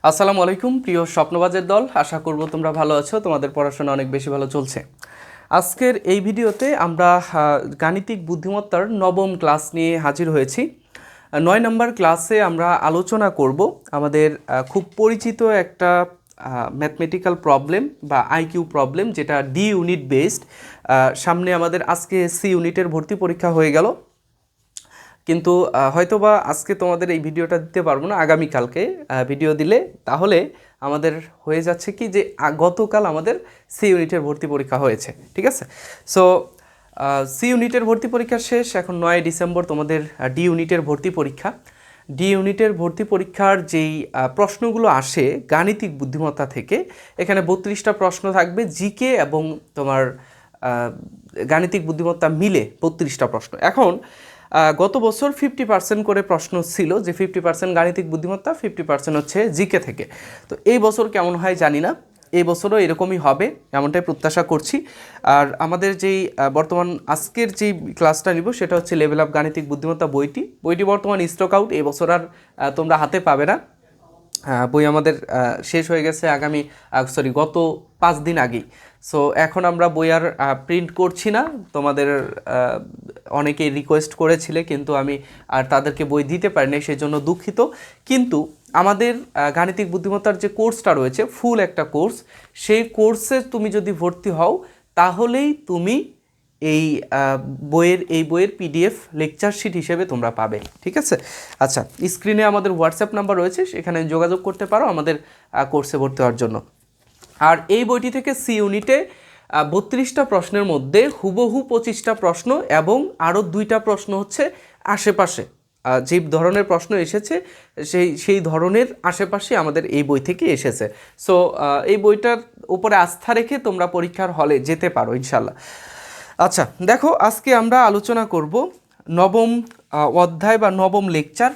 আসসালামু আলাইকুম প্রিয় স্বপ্নবাজের দল, আশা করব তোমরা ভালো আছো, তোমাদের পড়াশোনা অনেক বেশি ভালো চলছে। আজকের এই ভিডিওতে আমরা গাণিতিক বুদ্ধিমত্তার নবম ক্লাস নিয়ে হাজির হয়েছি। 9 নম্বর ক্লাসে আমরা আলোচনা করব আমাদের খুব পরিচিত একটা ম্যাথমেটিক্যাল প্রবলেম বা আইকিউ প্রবলেম, যেটা ডি ইউনিট বেসড। সামনে আমাদের আজকে সি ইউনিটের ভর্তি পরীক্ষা হয়ে গেল, কিন্তু হয়তোবা আজকে তোমাদের এই ভিডিওটা দিতে পারবো না, আগামীকালকে ভিডিও দিলে তাহলে আমাদের হয়ে যাচ্ছে কি যে গতকাল আমাদের সি ইউনিটের ভর্তি পরীক্ষা হয়েছে, ঠিক আছে। সো সি ইউনিটের ভর্তি পরীক্ষা শেষ, এখন 9 ডিসেম্বর তোমাদের ডি ইউনিটের ভর্তি পরীক্ষা। ডি ইউনিটের ভর্তি পরীক্ষার যেই প্রশ্নগুলো আসে গাণিতিক বুদ্ধিমত্তা থেকে, এখানে 32টা প্রশ্ন থাকবে, জিকে এবং তোমার গাণিতিক বুদ্ধিমত্তা মিলে 32টা প্রশ্ন। এখন গত বছর 50% করে প্রশ্ন ছিল, যে 50% গাণিতিক বুদ্ধিমত্তা, 50% হচ্ছে জিকে থেকে। তো এই বছর কেমন হয় জানি না, এই বছরও এরকমই হবে এমনটাই প্রত্যাশা করছি। আর আমাদের যেই বর্তমান আজকের যেই ক্লাসটা নিব সেটা হচ্ছে লেভেল আপ গাণিতিক বুদ্ধিমত্তা বইটি বর্তমান স্টক আউট, এই বছর আর তোমরা হাতে পাবে না। বই আমাদের শেষ হয়ে গেছে গত 5 দিন আগেই। সো এখন আমরা বই আর প্রিন্ট করছি না। তোমাদের অনেকেই রিকোয়েস্ট করেছিলে, কিন্তু আমি আর তাদেরকে বই দিতে পারিনি, সেই জন্য দুঃখিত। কিন্তু আমাদের গাণিতিক বুদ্ধিমত্তার যে কোর্সটা রয়েছে, ফুল একটা কোর্স, সেই কোর্সে তুমি যদি ভর্তি হও তাহলেই তুমি এই বইয়ের পিডিএফ লেকচার শিট হিসেবে তোমরা পাবে, ঠিক আছে। আচ্ছা, স্ক্রিনে আমাদের হোয়াটসঅ্যাপ নাম্বার রয়েছে, সেখানে যোগাযোগ করতে পারো আমাদের কোর্সে ভর্তি হওয়ার জন্য। আর এই বইটি থেকে সি ইউনিটে 32টা প্রশ্নের মধ্যে হুবহু 25টা প্রশ্ন এবং আরও 2টা প্রশ্ন হচ্ছে আশেপাশে, যে ধরনের প্রশ্ন এসেছে সেই ধরনের আশেপাশে আমাদের এই বই থেকে এসেছে। সো এই বইটার উপরে আস্থা রেখে তোমরা পরীক্ষার হলে যেতে পারো ইনশাল্লাহ। আচ্ছা দেখো, আজকে আমরা আলোচনা করব নবম অধ্যায় বা নবম লেকচার,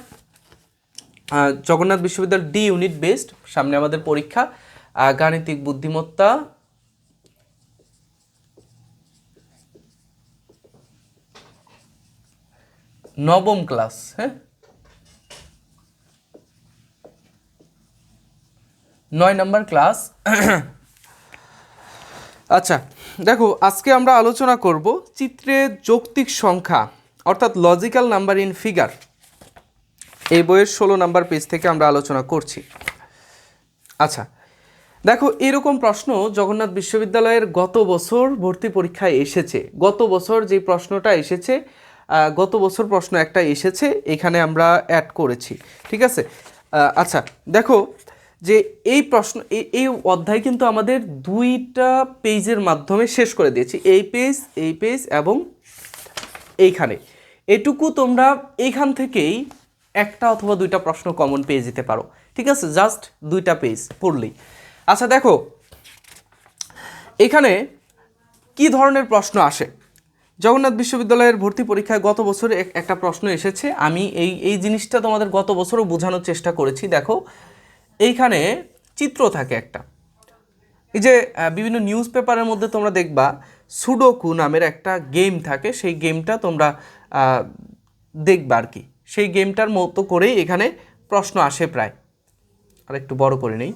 জগন্নাথ বিশ্ববিদ্যালয় ডি ইউনিট বেসড। সামনে আমাদের পরীক্ষা, গাণিতিক বুদ্ধিমত্তা নবম ক্লাস, হ্যাঁ 9 নম্বর ক্লাস। আচ্ছা দেখো, আজকে আমরা আলোচনা করব চিত্রে যৌক্তিক সংখ্যা অর্থাৎ লজিক্যাল নাম্বার ইন ফিগার। এই বইয়ের 16 নম্বর পেজ থেকে আমরা আলোচনা করছি। আচ্ছা দেখো, এরকম প্রশ্ন জগন্নাথ বিশ্ববিদ্যালয়ের গত বছর ভর্তি পরীক্ষায় এসেছে। গত বছর যে প্রশ্নটা এসেছে, গত বছর প্রশ্ন একটা এসেছে, এখানে আমরা অ্যাড করেছি, ঠিক আছে। আচ্ছা দেখো, যে এই প্রশ্ন এই অধ্যায় কিন্তু আমাদের 2টা পেজের মাধ্যমে শেষ করে দিয়েছি, এই পেজ এবং এইখানে। এটুকু তোমরা এইখান থেকেই একটা অথবা 2টা প্রশ্ন কমন পেয়ে যেতে পারো, ঠিক আছে, জাস্ট 2টা পেজ পড়লেই। আচ্ছা দেখো, এখানে কি ধরনের প্রশ্ন আসে। জগন্নাথ বিশ্ববিদ্যালয়ের ভর্তি পরীক্ষায় গত বছর একটা প্রশ্ন এসেছে, আমি এই জিনিসটা তোমাদের গত বছরও বোঝানোর চেষ্টা করেছি। দেখো এইখানে চিত্র থাকে একটা, এই যে বিভিন্ন নিউজ পেপারের মধ্যে তোমরা দেখবা সুডোকু নামের একটা গেম থাকে, সেই গেমটা তোমরা দেখবা আর কি। সেই গেমটার মতো করেই এখানে প্রশ্ন আসে প্রায়। আর একটু বড় করে নেই।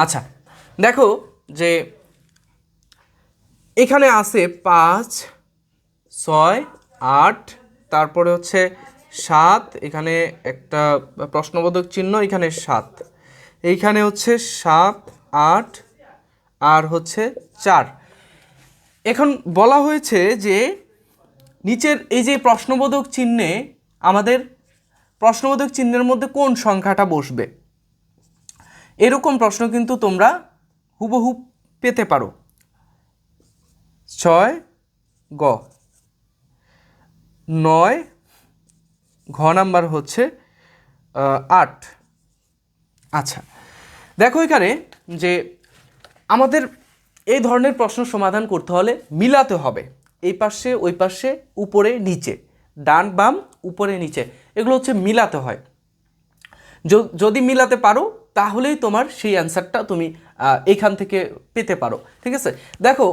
আচ্ছা দেখো, যে এখানে আছে 5, 6, 8, তারপরে হচ্ছে 7, এখানে একটা প্রশ্নবোধক চিহ্ন, এখানে 7, এইখানে হচ্ছে 7, 8 আর হচ্ছে 4। এখন বলা হয়েছে যে নিচের এই যে প্রশ্নবোধক চিহ্নে, আমাদের প্রশ্নবোধক চিহ্নের মধ্যে কোন সংখ্যাটা বসবে, এরকম প্রশ্ন কিন্তু তোমরা হুবহু পেতে পারো। 6 গ, 9 ঘ নাম্বার হচ্ছে 8। আচ্ছা দেখো, এখানে যে আমাদের এই ধরনের প্রশ্ন সমাধান করতে হলে মিলাতে হবে, এই পাশে ওই পাশে, উপরে নিচে, ডান বাম উপরে নিচে, এগুলো হচ্ছে মিলাতে হয়। যদি মিলাতে পারো তাহলেই তোমার সেই অ্যান্সারটা তুমি এইখান থেকে পেতে পারো, ঠিক আছে। দেখো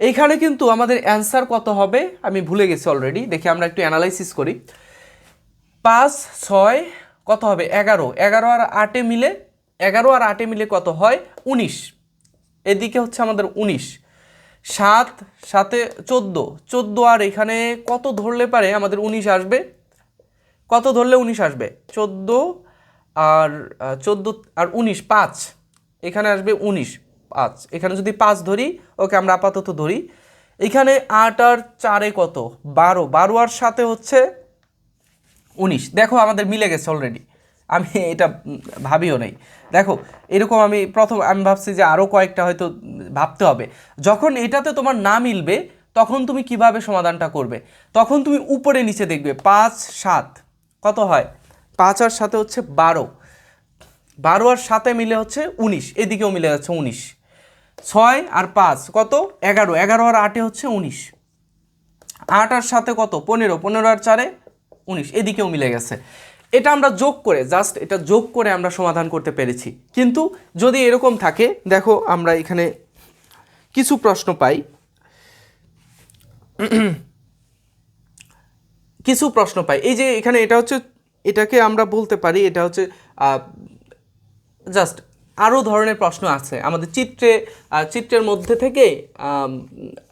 এইখানে কিন্তু আমাদের অ্যান্সার কত হবে আমি ভুলে গেছি অলরেডি, দেখি আমরা একটু অ্যানালাইসিস করি। 5 6 কত হবে 11, 11 আর 8 মিলে 11 আর 8 মিলে কত হয় 19, এদিকে হচ্ছে আমাদের 19, 7 7 14, 14 আর এখানে কত ধরলে পারে আমাদের 19 আসবে, কত ধরলে 19 আসবে 14 আর 14 আর 19 5, এখানে আসবে 19 5, এখানে যদি 5 ধরি, ওকে আমরা আপাতত ধরি, এখানে 8 আর 4 কত 12, 12 আর সাথে হচ্ছে 19, দেখো আমাদের মিলে গেছে অলরেডি, আমি এটা ভাবিও নাই। দেখো এরকম আমি ভাবছি যে আরও কয়েকটা হয়তো ভাবতে হবে। যখন এটাতে তোমার না মিলবে তখন তুমি কিভাবে সমাধানটা করবে, তখন তুমি উপরে নিচে দেখবে 5 7 কত হয়, 5 আর সাথে হচ্ছে 12, 12 আর সাথে মিলে হচ্ছে 19, এদিকেও মিলে যাচ্ছে 19, 6 আর 5 কত 11, 11 আর 8 হচ্ছে 19, 8 আর সাথে কত 15, 15 আর 4 19, এদিকেও মিলে গেছে। এটা আমরা যোগ করে জাস্ট এটা যোগ করে আমরা সমাধান করতে পেরেছি। কিন্তু যদি এরকম থাকে, দেখো আমরা এখানে কিছু প্রশ্ন পাই, এই যে এখানে এটা হচ্ছে, এটাকে আমরা বলতে পারি এটা হচ্ছে জাস্ট আরও ধরনের প্রশ্ন আছে আমাদের চিত্রের মধ্যে থেকে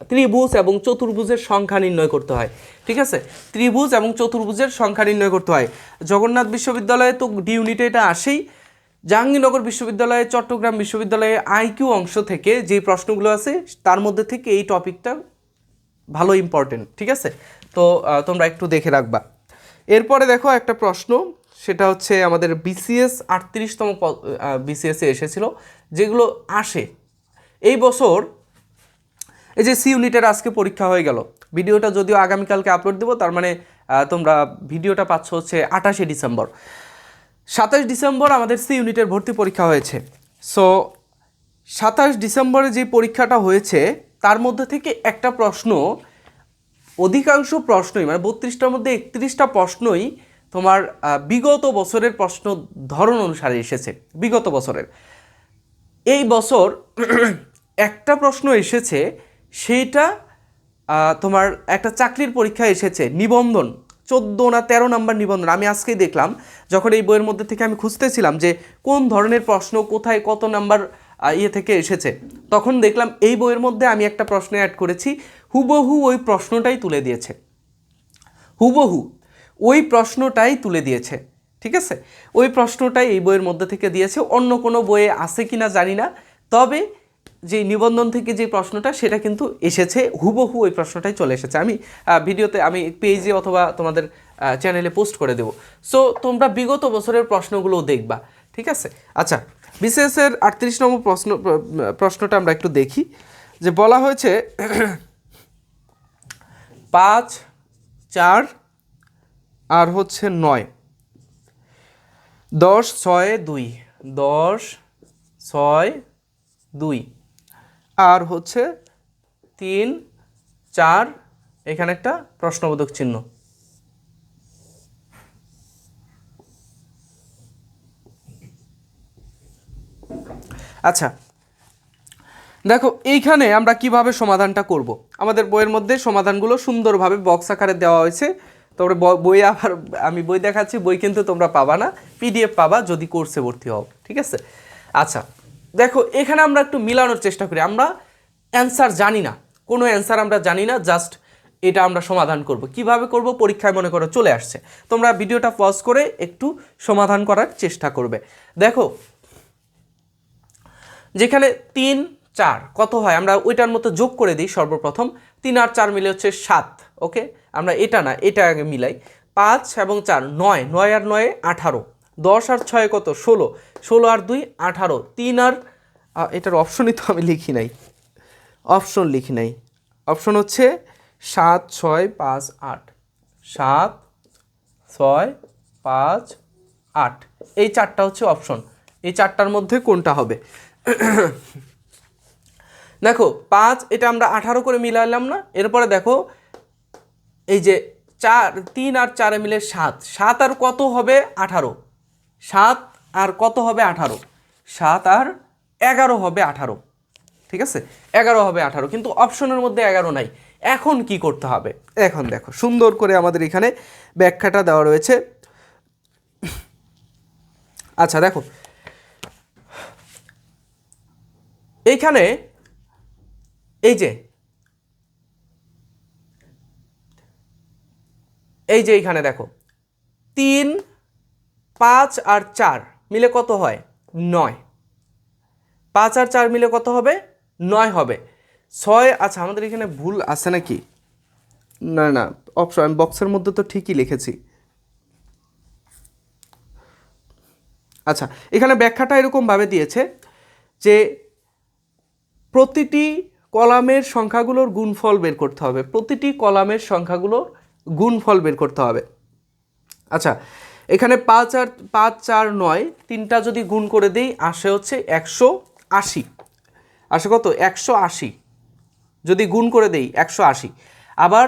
ত্রিভুজ এবং চতুর্ভুজের সংখ্যা নির্ণয় করতে হয়, ঠিক আছে, ত্রিভুজ এবং চতুর্ভুজের সংখ্যা নির্ণয় করতে হয়। জগন্নাথ বিশ্ববিদ্যালয়ে তো ডি ইউনিটে এটা আসেই, জাহাঙ্গীরনগর বিশ্ববিদ্যালয়ে, চট্টগ্রাম বিশ্ববিদ্যালয়ে আইকিউ অংশ থেকে যে প্রশ্নগুলো আছে তার মধ্যে থেকে এই টপিকটা ভালো ইম্পর্টেন্ট, ঠিক আছে, তো তোমরা একটু দেখে রাখবা। এরপরে দেখো একটা প্রশ্ন, সেটা হচ্ছে আমাদের বিসিএস 38তম বিসিএসে এসেছিল, যেগুলো আসে এই বছর। এই যে সি ইউনিটের আজকে পরীক্ষা হয়ে গেল, ভিডিওটা যদিও আগামীকালকে আপলোড দেবো, তার মানে তোমরা ভিডিওটা পাচ্ছ হচ্ছে 28শে ডিসেম্বর, 27 ডিসেম্বর আমাদের সি ইউনিটের ভর্তি পরীক্ষা হয়েছে। সো 27 ডিসেম্বরে যে পরীক্ষাটা হয়েছে তার মধ্যে থেকে একটা প্রশ্ন, অধিকাংশ প্রশ্নই মানে 32টার মধ্যে 31টা প্রশ্নই তোমার বিগত বছরের প্রশ্ন ধরন অনুসারে এসেছে। বিগত বছরের, এই বছর একটা প্রশ্ন এসেছে, সেইটা তোমার একটা চাকরির পরীক্ষায় এসেছে, নিবন্ধন 14 না 13 নাম্বার নিবন্ধন। আমি আজকেই দেখলাম, যখন এই বইয়ের মধ্যে থেকে আমি খুঁজতেছিলাম যে কোন ধরনের প্রশ্ন কোথায় কত নাম্বার থেকে এসেছে, তখন দেখলাম এই বইয়ের মধ্যে আমি একটা প্রশ্ন অ্যাড করেছি, হুবহু ওই প্রশ্নটাই তুলে দিয়েছে, হুবহু ওই প্রশ্নটাই তুলে দিয়েছে, ঠিক আছে, ওই প্রশ্নটাই এই বইয়ের মধ্যে থেকে দিয়েছে। অন্য কোনো বইয়ে আছে কি না জানি না, তবে যে নিবন্ধন থেকে যে প্রশ্নটা সেটা কিন্তু এসেছে, হুবহু ওই প্রশ্নটাই চলে এসেছে। আমি ভিডিওতে আমি পেজে অথবা তোমাদের চ্যানেলে পোস্ট করে দেবো। সো তোমরা বিগত বছরের প্রশ্নগুলোও দেখবা, ঠিক আছে। আচ্ছা, বিসিএসের 38তম প্রশ্নটা আমরা একটু দেখি, যে বলা হয়েছে 5 4 আর হচ্ছে 9, 10 6 2, 10 6 2 আর হচ্ছে 3 4, এখানে একটা প্রশ্নবোধক চিহ্ন। আচ্ছা দেখো এইখানে আমরা কিভাবে সমাধানটা করব, আমাদের বইয়ের মধ্যে সমাধানগুলো সুন্দরভাবে বক্স আকারে দেওয়া হয়েছে। তোমরা বই আবার আমি বই দেখাচ্ছি, বই কিন্তু তোমরা পাবা না, পিডিএফ পাবা যদি কোর্সে ভর্তি হও, ঠিক আছে। আচ্ছা দেখো এখানে আমরা একটু মিলানোর চেষ্টা করি, আমরা অ্যান্সার জানি না, কোনো অ্যান্সার আমরা জানি না, জাস্ট এটা আমরা সমাধান করব। কিভাবে করব, পরীক্ষায় মনে করো চলে আসছে, তোমরা ভিডিওটা পজ করে একটু সমাধান করার চেষ্টা করবে। দেখো যেখানে 3 4 কত হয়, আমরা ওইটার মতো যোগ করে দিই সর্বপ্রথম, 3 আর 4 মিলে হচ্ছে 7, ওকে, আমরা এটা না এটা আগে মিলাই, 5 এবং 4 9, 9 আর 9 18, 10 আর 6 কত 16, 16 আর 2 18, 3 আর এটার অপশনই তো আমি লিখি নাই, অপশন হচ্ছে 7 6 5 8, 7 6 5 8, এই চারটা হচ্ছে অপশন, এই চারটার মধ্যে কোনটা হবে। দেখো 5 এটা আমরা 18 করে মিলালাম না, এরপরে দেখো এই যে 3 আর 4 মিলে 7, 7 আর কত হবে 18, 7 আর কত হবে 18, 7 আর 11 হবে 18, ঠিক আছে, 11 হবে 18, কিন্তু অপশনের মধ্যে 11 নাই। এখন কি করতে হবে, এখন দেখো সুন্দর করে আমাদের এখানে ব্যাখ্যাটা দেওয়া রয়েছে। আচ্ছা দেখো এইখানে এই যে এইখানে দেখো 3, 5 আর 4 মিলে কত হয় 9, 5 আর 4 মিলে কত হবে 9 হবে। 6, আচ্ছা আমাদের এখানে ভুল আছে নাকি, না না অপশন আমি বক্সের মধ্যে তো ঠিকই লিখেছি। আচ্ছা এখানে ব্যাখ্যাটা এরকমভাবে দিয়েছে যে প্রতিটি কলামের সংখ্যাগুলোর গুণফল বের করতে হবে, প্রতিটি কলামের সংখ্যাগুলোর গুণফল বের করতে হবে। আচ্ছা এখানে 5 আর 5, 4, 9 তিনটা যদি গুণ করে দিই আসে হচ্ছে 180, আসে কত 180, যদি গুণ করে দেই 180। আবার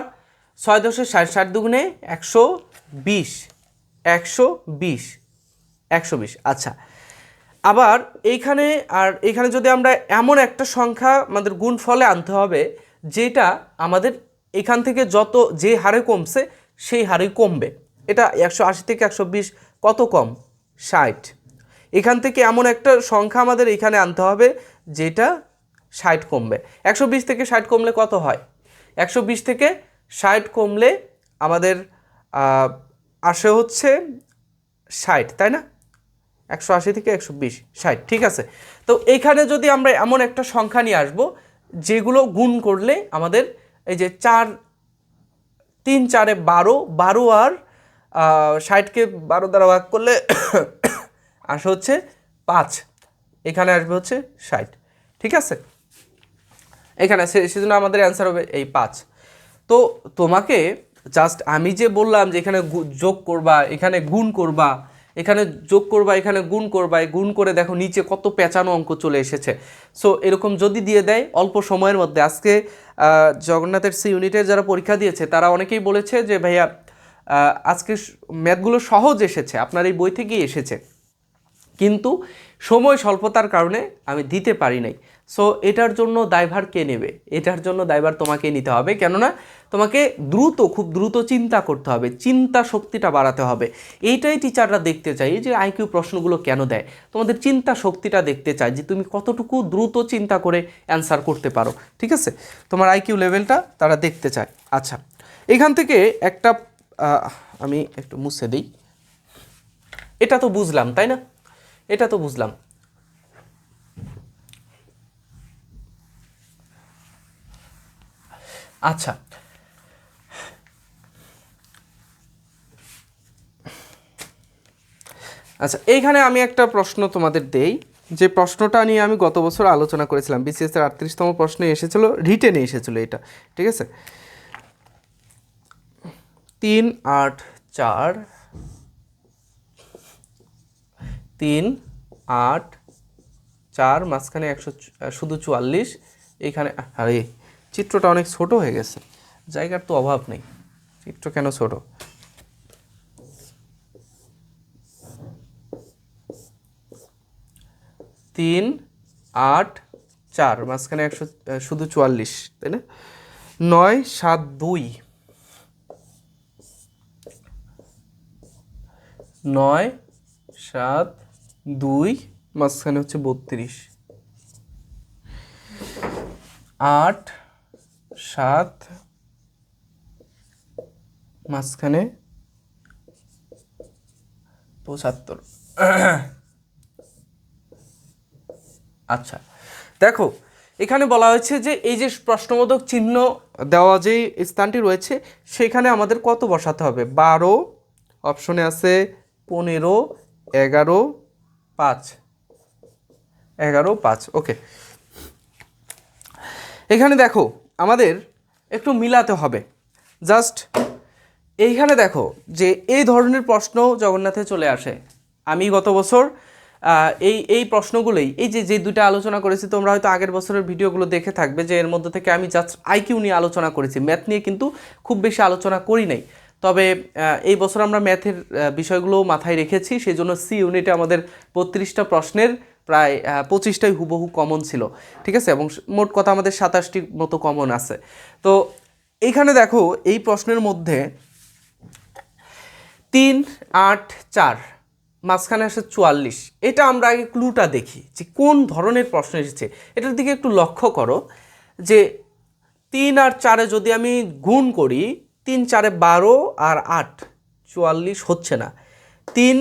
6 10 60, 60 দুগুণে 120, 120, 120। আচ্ছা আবার এইখানে আর এখানে যদি আমরা এমন একটা সংখ্যা আমাদের গুণফলে আনতে হবে যেটা আমাদের এখান থেকে যত যে হারে কমছে সেই হারেই কমবে। এটা 180 থেকে 120 কত কম 60, এখান থেকে এমন একটা সংখ্যা আমাদের এখানে আনতে হবে যেটা 60 কমবে। 120 থেকে 60 কমলে কত হয়, 120 থেকে 60 কমলে আমাদের আসে হচ্ছে 60, তাই না, 180 থেকে 120 60, ঠিক আছে। তো এইখানে যদি আমরা এমন একটা সংখ্যা নিয়ে আসবো যেগুলো গুণ করলে আমাদের এই যে 4, 3 4 12, 12 আর 60কে 12 দ্বারা ভাগ করলে আসে হচ্ছে 5, এখানে আসবে হচ্ছে 60, ঠিক আছে। এখানে সেজন্য আমাদের অ্যান্সার হবে এই 5। তো তোমাকে জাস্ট আমি যে বললাম যে এখানে যোগ করবা, এখানে গুণ করবা, এখানে যোগ করবা, এখানে গুণ করবা, গুণ করে দেখো নিচে কত পেঁচানো অঙ্ক চলে এসেছে। সো এরকম যদি দিয়ে দেয় অল্প সময়ের মধ্যে, আজকে জগন্নাথের সি ইউনিটের যারা পরীক্ষা দিয়েছে তারা অনেকেই বলেছে যে ভাইয়া আজকে ম্যাথগুলো সহজ এসেছে, আপনার এই বই থেকেই এসেছে, কিন্তু সময় স্বল্পতার কারণে আমি দিতে পারি নাই। সো এটার জন্য দায়ভার কে নেবে, এটার জন্য দায়ভার তোমাকে নিতে হবে, কেননা তোমাকে খুব দ্রুত চিন্তা করতে হবে, চিন্তা শক্তিটা বাড়াতে হবে। এইটাই টিচাররা দেখতে চাই যে আইকিউ প্রশ্নগুলো কেন দেয়, তোমাদের চিন্তা শক্তিটা দেখতে চায় যে তুমি কতটুকু দ্রুত চিন্তা করে অ্যান্সার করতে পারো, ঠিক আছে, তোমার আইকিউ লেভেলটা তারা দেখতে চায়। আচ্ছা এখান থেকে একটা আমি একটু মুছে দিই, এটা তো বুঝলাম তাই না, এটা তো বুঝলাম। আচ্ছা আচ্ছা এইখানে আমি একটা প্রশ্ন তোমাদের দেই, যে প্রশ্নটা নিয়ে আমি গত বছর আলোচনা করেছিলাম, বিসিএস এর 38তম প্রশ্নে এসেছিল, রিটেনে এসেছিল এটা, ঠিক আছে। 3 8 4, 3 8 4 মাঝখানে 100 শুধু 44, এইখানে আরে চিত্রটা অনেক ছোট হয়ে গেছে, জায়গার তো অভাব নেই, চিত্র কেন ছোট। 3 8 4 মাঝখানে 100 শুধু 44, তাই না, 9 7 2, 9 7 2 মাঝখানে হচ্ছে 32, 8 7 মাঝখানে 75। আচ্ছা দেখো এখানে বলা হয়েছে যে এই যে প্রশ্নবোধক চিহ্ন দেওয়া যে স্থানটি রয়েছে সেখানে আমাদের কত বসাতে হবে, 12, অপশনে আছে 15, 11, 5, 11 5, ওকে। এখানে দেখো আমাদের একটু মিলাতে হবে, জাস্ট এইখানে দেখো যে এই ধরনের প্রশ্ন জগন্নাথে চলে আসে। আমি গত বছর এই প্রশ্নগুলোই এই যে দুটো আলোচনা করেছি, তোমরা হয়তো আগের বছরের ভিডিওগুলো দেখে থাকবে যে এর মধ্যে থেকে আমি জাস্ট আইকিউ নিয়ে আলোচনা করেছি, ম্যাথ নিয়ে কিন্তু খুব বেশি আলোচনা করি নাই। তবে এই বছর আমরা ম্যাথের বিষয়গুলো মাথায় রেখেছি, সেই জন্য সি ইউনিটে আমাদের 32টা প্রশ্নের প্রায় 25টাই হুবহু কমন ছিল, ঠিক আছে, এবং মোট কথা আমাদের 27টি মতো কমন আছে। তো এইখানে দেখো এই প্রশ্নের মধ্যে 3 8 4 মাঝখানে আসে 44। এটা আমরা আগে ক্লুটা দেখি যে কোন ধরনের প্রশ্ন এসেছে। এটার দিকে একটু লক্ষ্য করো যে 3 আর 4-এ যদি আমি গুণ করি, 3 4-এ 12 আর 8 44 হচ্ছে না। 3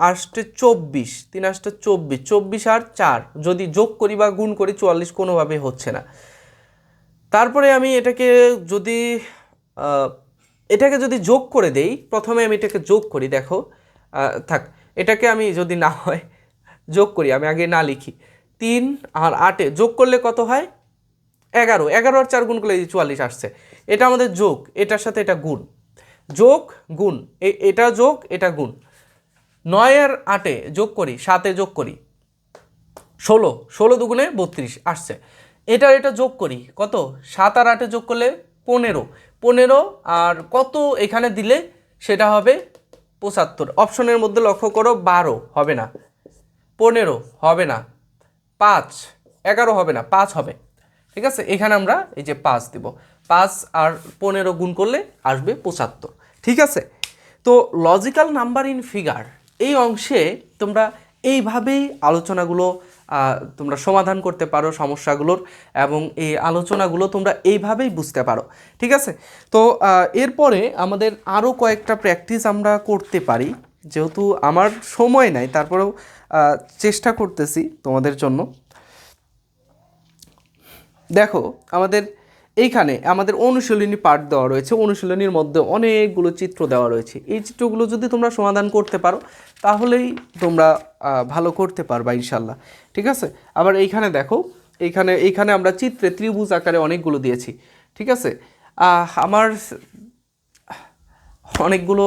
8-এ 24, 3 8-এ 24, 24 আর 4 যদি যোগ করি বা গুণ করি 44 কোনোভাবে হচ্ছে না। তারপরে আমি এটাকে যদি যোগ করে দেই, প্রথমে আমি এটাকে যোগ করি, দেখো থাক, এটাকে আমি যদি না হয় যোগ করি, আমি আগে না লিখি, 3 আর 8-এ যোগ করলে কত হয় 11, 11 আর 4 গুণ করলে 44 আসছে। এটা আমাদের যোগ, এটার সাথে এটা গুণ, যোগ গুণ, এটা যোগ এটা গুণ। 9 আর 8-এ যোগ করি, 7-এ যোগ করি 16, 16 দুগুণে 32 আসছে। এটা যোগ করি, কত 7 আর 8-এ যোগ করলে 15, 15 আর কত এখানে দিলে সেটা হবে 75। অপশনের মধ্যে লক্ষ্য করো, 12 হবে না, 15 হবে না, 5, 11 হবে না, 5 হবে। ঠিক আছে, এখানে আমরা এই যে 5 দিব, 5 আর 15 গুণ করলে আসবে 75। ঠিক আছে, তো লজিক্যাল নাম্বার ইন ফিগার এই অংশে তোমরা এইভাবেই আলোচনাগুলো তোমরা সমাধান করতে পারো সমস্যাগুলোর, এবং এই আলোচনাগুলো তোমরা এইভাবেই বুঝতে পারো। ঠিক আছে, তো এরপরে আমাদের আরও কয়েকটা প্র্যাকটিস আমরা করতে পারি, যেহেতু আমার সময় নাই তারপরেও চেষ্টা করতেছি তোমাদের জন্য। দেখো এইখানে আমাদের অনুশীলনী পার্ট দেওয়া রয়েছে, অনুশীলনীর মধ্যে অনেকগুলো চিত্র দেওয়া রয়েছে। এই চিত্রগুলো যদি তোমরা সমাধান করতে পারো তাহলেই তোমরা ভালো করতে পারবা ইনশাল্লাহ। ঠিক আছে, আবার এইখানে দেখো, এইখানে আমরা চিত্রে ত্রিভুজ আকারে অনেকগুলো দিয়েছি। ঠিক আছে, আমার অনেকগুলো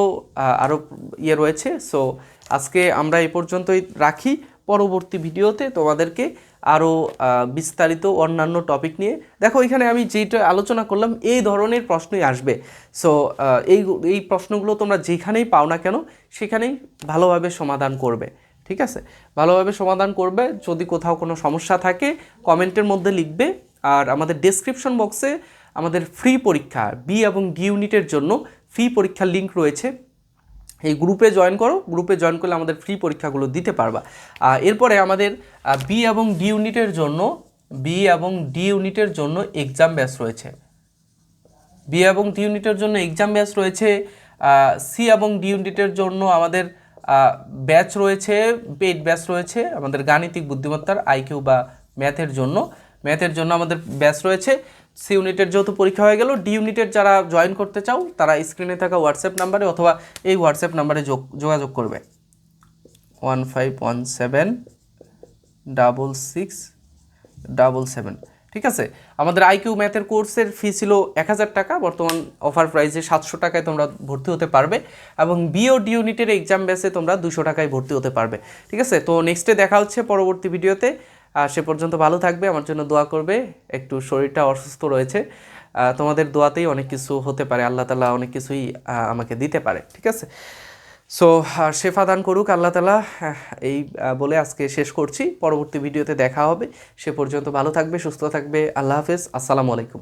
আরও রয়েছে। সো আজকে আমরা এই পর্যন্তই রাখি। পরবর্তী ভিডিওতে তোমাদেরকে আরও বিস্তারিত অন্যান্য টপিক নিয়ে, দেখো এখানে আমি যেটা আলোচনা করলাম এই ধরনের প্রশ্নই আসবে। সো এই প্রশ্নগুলো তোমরা যেখানেই পাও না কেন সেখানেই ভালোভাবে সমাধান করবে। ঠিক আছে, ভালোভাবে সমাধান করবে। যদি কোথাও কোনো সমস্যা থাকে কমেন্টের মধ্যে লিখবে। আর আমাদের ডেসক্রিপশন বক্সে আমাদের ফ্রি পরীক্ষা বি এবং ডি ইউনিটের জন্য ফ্রি পরীক্ষার লিঙ্ক রয়েছে, এই গ্রুপে জয়েন করো। গ্রুপে জয়েন করলে আমাদের ফ্রি পরীক্ষাগুলো দিতে পারবা। এরপরে আমাদের বি এবং ডি ইউনিটের জন্য এক্সাম ব্যাচ রয়েছে। বি এবং ডি ইউনিটের জন্য এক্সাম ব্যাচ রয়েছে। সি এবং ডি ইউনিটের জন্য আমাদের ব্যাচ রয়েছে, পেইড ব্যাচ রয়েছে। আমাদের গাণিতিক বুদ্ধিমত্তার আইকিউ বা ম্যাথের জন্য আমাদের ব্যাচ রয়েছে। সি ইউনিটের যেহেতু পরীক্ষা হয়ে গেল, ডি ইউনিটের যারা জয়েন করতে চাও তারা স্ক্রিনে থাকা হোয়াটসঅ্যাপ নাম্বারে অথবা এই হোয়াটসঅ্যাপ নাম্বারে যোগাযোগ করবে, 15176677। ঠিক আছে, আমাদের আইকিউ ম্যাথের কোর্সের ফি ছিল 1000 টাকা, বর্তমান অফার প্রাইসে 700 টাকায় তোমরা ভর্তি হতে পারবে, এবং বি ও ডি ইউনিটের এক্সাম ব্যাচে তোমরা 200 টাকায় ভর্তি হতে পারবে। ঠিক আছে, তো নেক্সটে দেখা হচ্ছে পরবর্তী ভিডিওতে। সে পর্যন্ত ভালো থাকবে, আমার জন্য দোয়া করবে। একটু শরীরটা অসুস্থ রয়েছে, তোমাদের দোয়াতেই অনেক কিছু হতে পারে, আল্লাহ তাআলা অনেক কিছুই আমাকে দিতে পারে। ঠিক আছে, সো শেফা দান করুক আল্লাহ তাআলা, এই বলে আজকে শেষ করছি। পরবর্তী ভিডিওতে দেখা হবে, সে পর্যন্ত ভালো থাকবে, সুস্থ থাকবে। আল্লাহ হাফেজ, আসসালামু আলাইকুম।